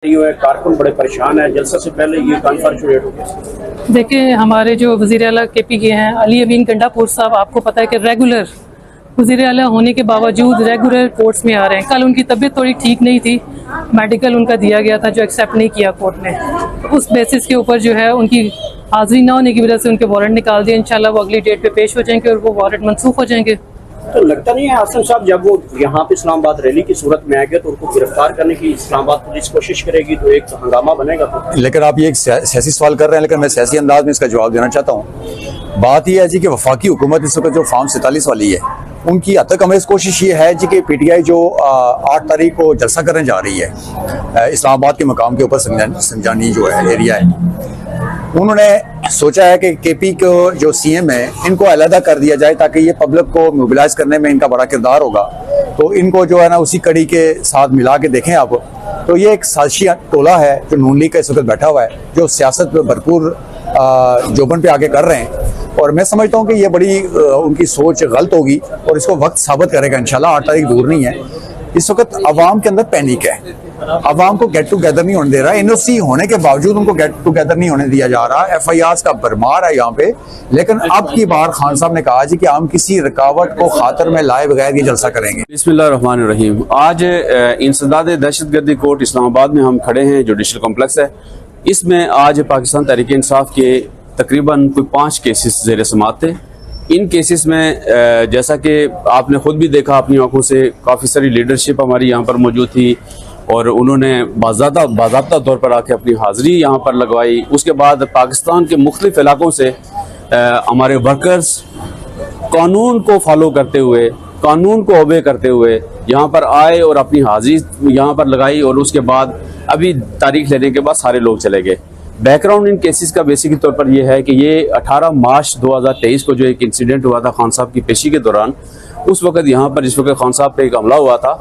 कारकुन बड़े परेशान है। जलसा से पहले ये कॉन्फ्रेंस रेट हो गया। देखिए, हमारे जो वज़ीर आला KP के हैं अली अमीन गंडापुर साहब, आपको पता है कि रेगुलर वज़ीर आला होने के बावजूद रेगुलर कोर्ट्स में आ रहे हैं। कल उनकी तबीयत थोड़ी ठीक नहीं थी, मेडिकल उनका दिया गया था जो एक्सेप्ट नहीं किया कोर्ट ने। उस बेसिस के ऊपर जो है उनकी हाजिरी ना होने की वजह से उनके वारंट निकाल दिए। इंशाल्लाह वो अगली डेट पे पेश हो जाएंगे और वो वारंट मनसूख हो जाएंगे। तो लगता नहीं है आसिम साहब, जब वो यहाँ पे इस्लामाबाद रैली की सूरत में आएंगे तो उनको गिरफ्तार करने की इस्लामाबाद पुलिस कोशिश करेगी तो एक हंगामा बनेगा। तो लेकिन आप ये एक सियासी सवाल कर रहे हैं, लेकिन मैं सियासी अंदाज में इसका जवाब देना चाहता हूँ। बात यह है जी कि वफाकी हुकूमत इस वक्त जो फॉर्म 47 वाली है, उनकी हद तक हमें कोशिश ये है जी कि PTI जो 8 तारीख को जलसा करने जा रही है इस्लामाबाद के मकाम के ऊपर, संजानी जो है एरिया है, उन्होंने सोचा है कि KP को जो CM है इनको अलहदा कर दिया जाए ताकि ये पब्लिक को मोबिलाइज करने में इनका बड़ा किरदार होगा। तो इनको जो है ना उसी कड़ी के साथ मिला के देखें आप, तो ये एक साजिशी टोला है जो नून लीग का इस वक्त बैठा हुआ है, जो सियासत में भरपूर जोबन पे आगे कर रहे हैं। और मैं समझता हूँ कि ये बड़ी उनकी सोच गलत होगी और इसको वक्त साबित करेगा इंशाल्लाह। 8 तारीख दूर नहीं है। इस वक्त अवाम के अंदर पैनिक है, अवाम को गेट टुगेदर नहीं होने दे रहा। NOC होने के बावजूद उनको गेट टुगेदर नहीं होने दिया जा रहा। FIRs का भरमार है यहाँ पे। लेकिन अब की बार खान साहब ने कहा जी कि हम किसी रुकावट को खातर में लाए बगैर ये जलसा करेंगे। बिस्मिल्लाहिर्रहमानिर्रहीम। आज इंसदाद दहशतगर्दी कोर्ट इस्लामाबाद में हम खड़े हैं, जुडिशल कॉम्प्लेक्स है। इसमें आज पाकिस्तान तहरीक इंसाफ के तकरीबन कोई 5 केसेस ज़ेर समाअत थे। इन केसेस में जैसा कि आपने खुद भी देखा अपनी आंखों से, काफ़ी सारी लीडरशिप हमारी यहाँ पर मौजूद थी और उन्होंने बाज़ाब्ता तौर पर आके अपनी हाज़िरी यहाँ पर लगवाई। उसके बाद पाकिस्तान के मुख्तलिफ इलाकों से हमारे वर्कर्स कानून को फॉलो करते हुए, कानून को ओबे करते हुए यहाँ पर आए और अपनी हाज़िरी यहाँ पर लगाई। और उसके बाद अभी तारीख लेने के बाद सारे लोग चले गए। बैकग्राउंड इन केसेस का बेसिक तौर पर यह है कि ये 18 मार्च 2023 को जो एक इंसिडेंट हुआ था खान साहब की पेशी के दौरान, उस वक्त यहाँ पर जिस वक्त खान साहब पे एक हमला हुआ था,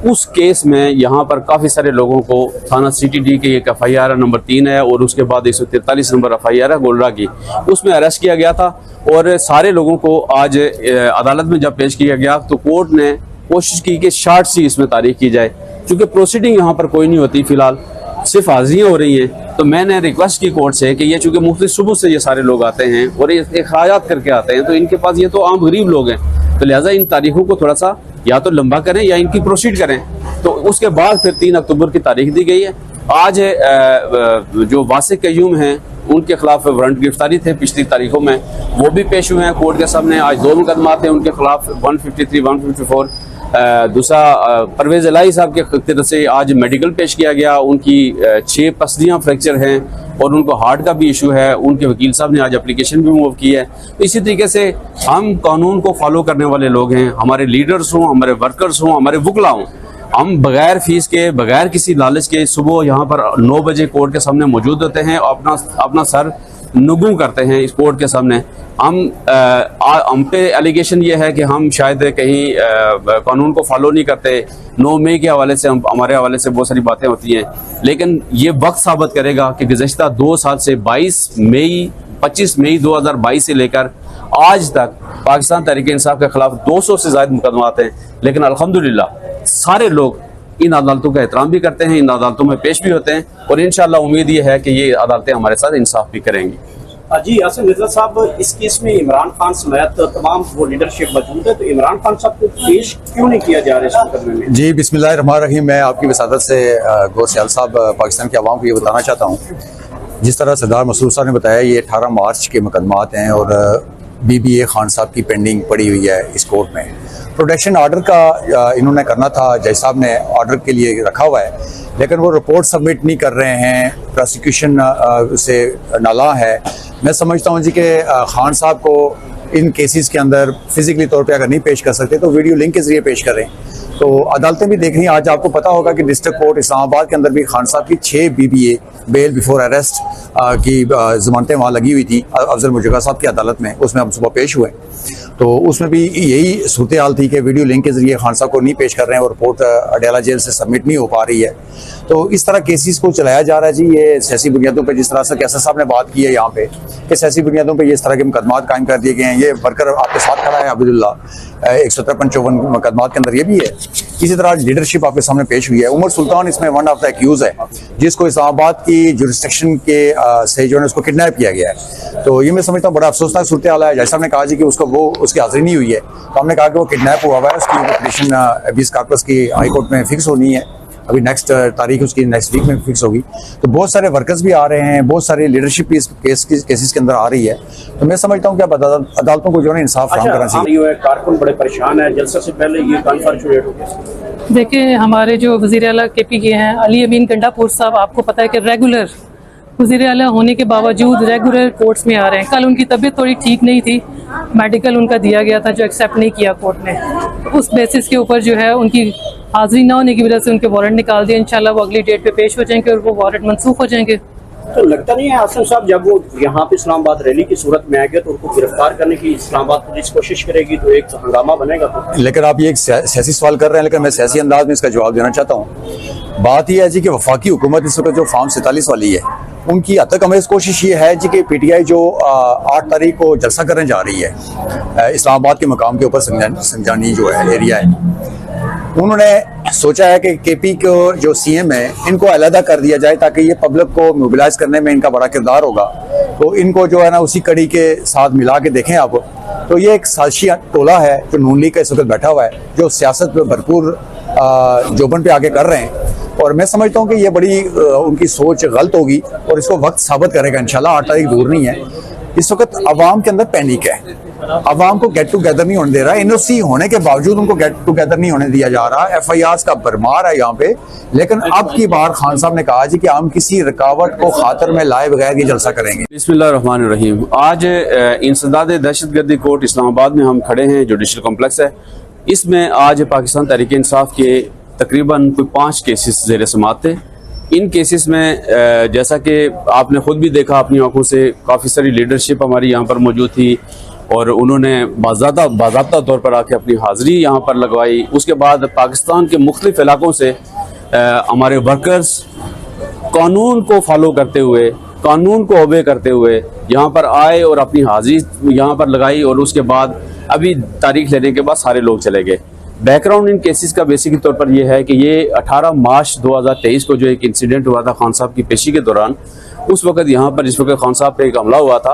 उस केस में यहाँ पर काफ़ी सारे लोगों को थाना CTD के एक FIR नंबर 3 है और उसके बाद 143 नंबर FIR है गोलरा की, उसमें अरेस्ट किया गया था। और सारे लोगों को आज अदालत में जब पेश किया गया तो कोर्ट ने कोशिश की कि शार्ट सी इसमें तारीख की जाए। चूँकि प्रोसीडिंग यहाँ पर कोई नहीं होती, फिलहाल सिर्फ हाजिरियाँ हो रही हैं, तो मैंने रिक्वेस्ट की कोर्ट से कि ये चूँकि मुख्तलिफ सुबह से ये सारे लोग आते हैं और ये अखराजात करके आते हैं, तो इनके पास ये तो आम गरीब लोग हैं, तो लिहाजा इन तारीखों को थोड़ा सा या तो लंबा करें या इनकी प्रोसीड करें। तो उसके बाद फिर 3 अक्टूबर की तारीख दी गई है। आज जो वासिक कयूम हैं उनके खिलाफ वारंट गिरफ्तारी थे पिछली तारीखों में, वो भी पेश हुए हैं कोर्ट के सामने। आज 2 मुकदमात हैं उनके खिलाफ, 153, 154। दूसरा परवेज इलाही साहब के तरफ से आज मेडिकल पेश किया गया, उनकी 6 पसलियाँ फ्रैक्चर हैं और उनको हार्ट का भी इशू है। उनके वकील साहब ने आज एप्लीकेशन भी मूव की है। तो इसी तरीके से हम कानून को फॉलो करने वाले लोग हैं, हमारे लीडर्स हों, हमारे वर्कर्स हों, हमारे वकला हों, हम बगैर फीस के, बगैर किसी लालच के सुबह यहाँ पर 9 बजे कोर्ट के सामने मौजूद होते हैं और अपना सर नुगू करते हैं इस कोर्ट के सामने। हम पे एलिगेशन ये है कि हम शायद कहीं कानून को फॉलो नहीं करते। 9 मई के हवाले से हमारे हवाले से बहुत सारी बातें होती हैं, लेकिन ये वक्त साबित करेगा कि गुज़श्ता 2 साल से 25 मई 2022 से लेकर आज तक पाकिस्तान तहरीक इंसाफ के खिलाफ 200 से ज़्यादा मुकदमात हैं। लेकिन अल्हम्दुलिल्लाह सारे लोग इन अदालतों का एहतराम भी करते हैं, इन अदालतों में पेश भी होते हैं और इंशाअल्लाह उम्मीद ये है कि ये अदालतें हमारे साथ इंसाफ भी करेंगी। जी आसिम मिर्जा साहब, इस केस में इमरान खान समेत तमाम वो लीडरशिप मौजूद है, तो इमरान खान साहब को पेश क्यों नहीं किया जा रहा है इस मुकदमे में? जी बिस्मिल्लाहिर्रहमानिर्रहीम। मैं आपकी वसादत से गौर सियाल साहब पाकिस्तान के अवाम को ये बताना चाहता हूँ, जिस तरह सरदार मसरूर साहब ने बताया ये 18 मार्च के मुकदमात हैं और BBA खान साहब की पेंडिंग पड़ी हुई है इस कोर्ट में। प्रोटेक्शन ऑर्डर का इन्होंने करना था, जज साहब ने ऑर्डर के लिए रखा हुआ है, लेकिन वो रिपोर्ट सबमिट नहीं कर रहे हैं, प्रोसिक्यूशन से नाला है। मैं समझता हूँ जी कि खान साहब को इन केसेस के अंदर फिजिकली तौर पे अगर नहीं पेश कर सकते तो वीडियो लिंक के जरिए पेश करें। तो अदालतें भी देख रही हैं। आज आपको पता होगा कि डिस्ट्रिक्ट कोर्ट इस्लामाबाद के अंदर भी खान साहब की 6 BBA बेल बिफोर अरेस्ट की जमानतें वहाँ लगी हुई थी अफजल मुजगा साहब की अदालत में, उसमें हम सुबह पेश हुए। तो उसमें भी यही सूरत हाल थी कि वीडियो लिंक के जरिए खान साहब को नहीं पेश कर रहे हैं और रिपोर्ट अडयाला जेल से सबमिट नहीं हो पा रही है। तो इस तरह केसेस को चलाया जा रहा है जी, ये सियासी बुनियादों पर, जिस तरह से कैसर साहब ने बात की है यहाँ पे कि सियासी बुनियादों पर इस तरह के मुकदमात कायम कर दिए गए हैं। ये वर्कर आपके साथ खड़ा है अब्दुल्ला, 153-54 मुकदमात के अंदर ये भी है। इसी तरह लीडरशिप आपके सामने पेश हुई है। उमर सुल्तान इसमें वन ऑफ द एक्यूज है, जिसको इस्लामाबाद की जुरिस्डिक्शन के से जो है उसको किडनैप किया गया है। तो ये मैं समझता हूँ बड़ा अफसोसनाक सूरत हाल है। जैसा हमने कहा जी कि उसको वो उसकी हाजिरी नहीं हुई है, तो हमने कहा कि वो किडनैप हुआ हुआ है, उसकी पिटीशन एबियस कॉर्पस की हाई कोर्ट में फिक्स होनी है। अभी नेक्स्ट तारीख उसकी नेक्स्ट वीक में फिक्स होगी। तो बहुत सारे वर्कर्स भी आ रहे हैं, बहुत सारे लीडरशिप भी इस केसेस के अंदर आ रही है। तो मैं समझता हूँ कि अब अदालतों को जो है इंसाफ फराहम करना चाहिए। कारकुन बड़े परेशान है, जलसे से पहले ये कॉन्फ्रेंस हो गया। देखिए, हमारे जो वज़ीर आला KP के हैं अली अमीन गंडापुर साहब, आपको पता है कि रेगुलर वज़ीर आला होने के बावजूद रेगुलर कोर्ट्स में आ रहे हैं। कल उनकी तबीयत थोड़ी ठीक नहीं थी, मेडिकल उनका दिया गया था जो एक्सेप्ट नहीं किया कोर्ट ने। उस बेसिस के ऊपर जो है उनकी हाजिरी ना होने की वजह से उनके वारंट निकाल दिए। इंशाल्लाह वो अगली डेट पे पेश हो जाएंगे और वो वारंट मनसूख हो जाएंगे। तो लगता नहीं है आसिम साहब, जब वो यहाँ पे इस्लामाबाद रैली की सूरत में आएंगे तो उनको गिरफ्तार करने की इस्लामाबाद पुलिस कोशिश करेगी, तो एक हंगामा बनेगा। तो लेकिन आप ये एक सियासी सवाल कर रहे हैं, लेकिन मैं सियासी अंदाज में इसका जवाब देना चाहता हूँ। बात यह है जी कि वफाकी हुकूमत इस वक्त जो फार्म 47 वाली है, उनकी हद तक हमें कोशिश ये है जी कि PTI जो 8 तारीख को जलसा करने जा रही है इस्लामाबाद के मकाम के ऊपर, संजानी जो है एरिया है, उन्होंने सोचा है कि KP को जो CM है इनको अलहदा कर दिया जाए ताकि ये पब्लिक को मोबिलाइज करने में इनका बड़ा किरदार होगा। तो इनको जो है ना उसी कड़ी के साथ मिला के देखें आप, तो ये एक साजिशी टोला है जो नून लीग का इस वक्त बैठा हुआ है, जो सियासत में भरपूर जोबन पे आगे कर रहे हैं। और मैं समझता हूँ कि ये बड़ी उनकी सोच गलत होगी और इसको वक्त साबित करेगा इंशाल्लाह। 8 तारीख दूर नहीं है। इस वक्त अवाम के अंदर पैनिक है, अवाम को गेट टुगेदर नहीं होने दे रहा है। NOC होने के बावजूद उनको गेट टुगेदर नहीं होने दिया जा रहा। FIRs का भरमार है यहाँ पे। लेकिन अब की बार खान साहब ने कहा जी कि हम किसी रुकावट को खातर में लाए बगैर ये जलसा करेंगे। बिस्मिल्लाहिर्रहमानिर्रहीम। आज इंसदाद दहशतगर्दी कोर्ट इस्लामाबाद में हम खड़े हैं, जुडिशल कॉम्प्लेक्स है। इसमें आज पाकिस्तान तहरीक इंसाफ के तकरीबन कोई 5 केसेस ज़ेर समाअत थे। इन केसेस में जैसा कि आपने खुद भी देखा अपनी आंखों से, काफ़ी सारी लीडरशिप हमारी यहाँ पर मौजूद थी और उन्होंने बाज़ाब्ता तौर पर आके अपनी हाज़िरी यहाँ पर लगवाई। उसके बाद पाकिस्तान के मुख्तलिफ इलाकों से हमारे वर्कर्स कानून को फॉलो करते हुए, कानून को ओबे करते हुए यहाँ पर आए और अपनी हाज़िरी यहाँ पर लगाई। और उसके बाद अभी तारीख लेने के बाद सारे लोग चले गए। बैकग्राउंड इन केसेस का बेसिक तौर पर यह है कि ये 18 मार्च 2023 को जो एक इंसिडेंट हुआ था खान साहब की पेशी के दौरान, उस वक्त यहाँ पर जिस वक्त खान साहब पे एक हमला हुआ था,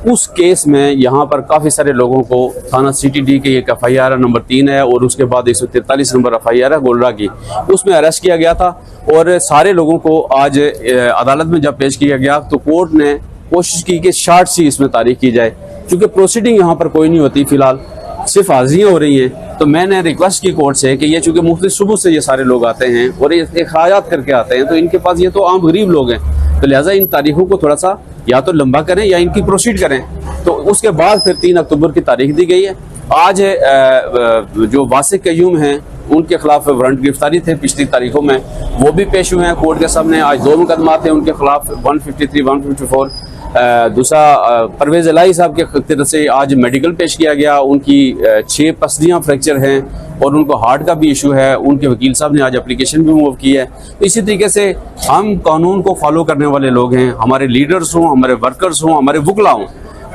उस केस में यहाँ पर काफ़ी सारे लोगों को थाना CTD के एक FIR नंबर 3 है और उसके बाद 143 नंबर FIR है गोलरा की, उसमें अरेस्ट किया गया था। और सारे लोगों को आज अदालत में जब पेश किया गया तो कोर्ट ने कोशिश की कि शार्ट सी इसमें तारीख की जाए। चूँकि प्रोसीडिंग यहाँ पर कोई नहीं होती, फिलहाल सिर्फ हाजिरियाँ हो रही हैं, तो मैंने रिक्वेस्ट की कोर्ट से कि ये चूँकि मुख्तलिफ सुबह से ये सारे लोग आते हैं और ये अखराजात करके आते हैं, तो इनके पास ये तो आम गरीब लोग हैं, तो लिहाजा इन तारीखों को थोड़ा सा या तो लंबा करें या इनकी प्रोसीड करें। तो उसके बाद फिर 3 अक्टूबर की तारीख दी गई है। आज जो वासिक कयूम हैं उनके खिलाफ वारंट गिरफ्तारी थे पिछली तारीखों में, वो भी पेश हुए हैं कोर्ट के सामने। आज 2 मुकदमा थे उनके खिलाफ, 153, 154। दूसरा परवेज इलाही साहब के तरफ से आज मेडिकल पेश किया गया, उनकी 6 पसलियाँ फ्रैक्चर हैं और उनको हार्ट का भी इशू है। उनके वकील साहब ने आज एप्लीकेशन भी मूव की है। तो इसी तरीके से हम कानून को फॉलो करने वाले लोग हैं, हमारे लीडर्स हों, हमारे वर्कर्स हों, हमारे वकला हों,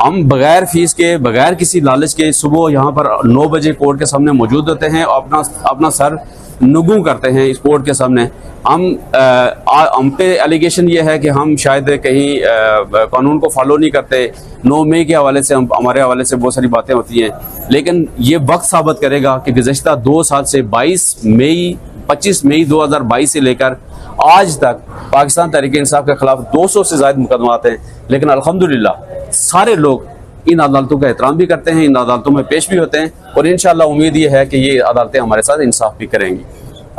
हम बगैर फीस के, बगैर किसी लालच के सुबह यहाँ पर 9 बजे कोर्ट के सामने मौजूद होते हैं और अपना सर नुगू करते हैं इस कोर्ट के सामने। हम पे एलिगेशन ये है कि हम शायद कहीं कानून को फॉलो नहीं करते। 9 मई के हवाले से हमारे हवाले से बहुत सारी बातें होती हैं, लेकिन ये वक्त साबित करेगा कि गुज़श्ता 2 साल से 25 मई 2022 से लेकर आज तक पाकिस्तान तहरीक इंसाफ के खिलाफ 200 से ज़्यादा मुकदमात हैं। लेकिन अल्हम्दुलिल्लाह सारे लोग इन अदालतों का एहतराम भी करते हैं, इन अदालतों में पेश भी होते हैं और इंशाअल्लाह उम्मीद ये है कि ये अदालतें हमारे साथ इंसाफ भी करेंगी।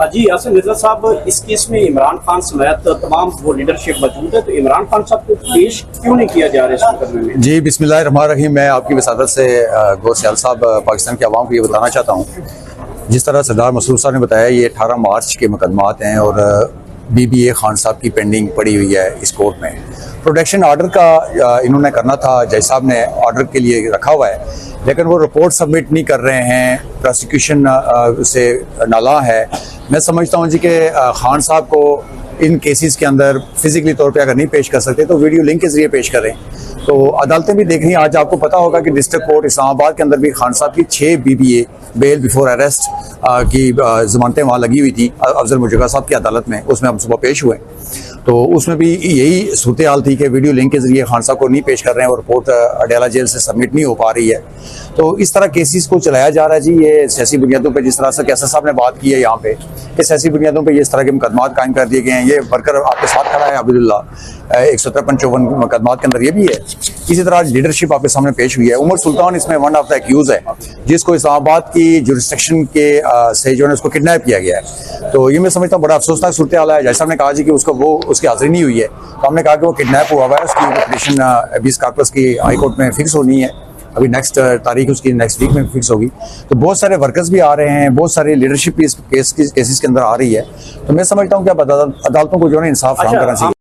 जी आसिम मिर्जा साहब, इस केस में इमरान खान समेत तमाम वो लीडरशिप मौजूद है, तो इमरान खान साहब को पेश क्यों नहीं किया जा रहा है इस मुकदमे में? जी बिस्मिल्लाहिर्रहमानिर्रहीम। मैं आपकी वसादत से गौर सियाल साहब पाकिस्तान के अवाम को ये बताना चाहता हूँ, जिस तरह सरदार मसरूर साहब ने बताया ये 18 मार्च के मुकदमात हैं और BBA खान साहब की पेंडिंग पड़ी हुई है इस कोर्ट में। प्रोटेक्शन ऑर्डर का इन्होंने करना था, जज साहब ने ऑर्डर के लिए रखा हुआ है, लेकिन वो रिपोर्ट सबमिट नहीं कर रहे हैं, प्रोसिक्यूशन से नाला है। मैं समझता हूँ जी कि खान साहब को इन केसेस के अंदर फिजिकली तौर पे अगर नहीं पेश कर सकते तो वीडियो लिंक के जरिए पेश करें। तो अदालतें भी देख रही हैं। आज आपको पता होगा कि डिस्ट्रिक्ट कोर्ट इस्लामाबाद के अंदर भी खान साहब की 6 BBA बेल बिफोर अरेस्ट की जमानतें वहाँ लगी हुई थी अफजल मुजगा साहब की अदालत में, उसमें हम सुबह पेश हुए। तो उसमें भी यही सूरत हाल थी कि वीडियो लिंक के जरिए खान साहब को नहीं पेश कर रहे हैं और रिपोर्ट अडयाला जेल से सबमिट नहीं हो पा रही है। तो इस तरह केसेस को चलाया जा रहा है जी, ये सियासी बुनियादों पर, जिस तरह से कैसर साहब ने बात की है यहाँ पे कि सियासी बुनियादों पर इस तरह के मुकदमात कायम कर दिए गए हैं। ये वर्कर आपके साथ खड़ा है अब्दुल्ला, 153-54 मुकदमात के अंदर ये भी है। इसी तरह लीडरशिप आपके सामने पेश हुई है। उमर सुल्तान इसमें वन ऑफ द एक्यूज है, जिसको इस्लामाबाद की जुरिस्डिक्शन के से जो है उसको किडनैप किया गया है। तो ये मैं समझता हूँ बड़ा अफसोसनाक सूरत हाल है। जैसा हमने कहा जी कि उसको वो उसकी हाजिरी नहीं हुई है, तो हमने कहा कि वो किडनैप हुआ हुआ है, उसकी पिटीशन 20 कार्पस की हाई कोर्ट में फिक्स होनी है। अभी नेक्स्ट तारीख उसकी नेक्स्ट वीक में फिक्स होगी। तो बहुत सारे वर्कर्स भी आ रहे हैं, बहुत सारी लीडरशिप भी इस केसेस के अंदर आ रही है। तो मैं समझता हूँ कि अब अदालतों को जो है इंसाफ फराहम करना चाहिए।